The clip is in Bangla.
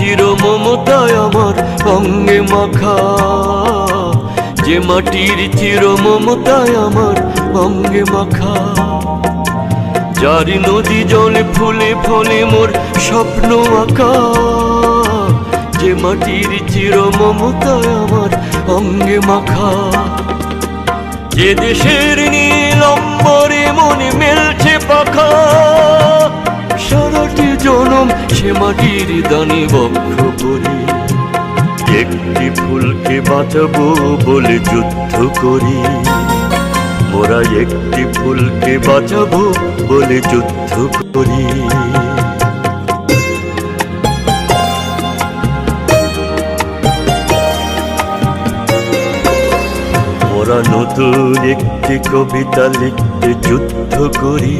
চির মমতায় আমার অঙ্গে মাখা, যে মাটির চির মমতায় আমার অঙ্গে মাখা। যার নদী জলে ফুলে ফলে মোর স্বপ্ন আঁকা, যে মাটির চির মমতায় আমার অঙ্গে মাখা। যে দেশের নীল অম্বরে মনে মেলছে পাখা, সারাটি জনম সে মাটির দানে বক্ষ করি। একটি ফুলকে বাঁচাবো বলে যুদ্ধ করি, মোরা একটি ফুলকে বাঁচাবো বলে যুদ্ধ করি। মোরা নতুন একটি কবিতা লিখতে যুদ্ধ করি।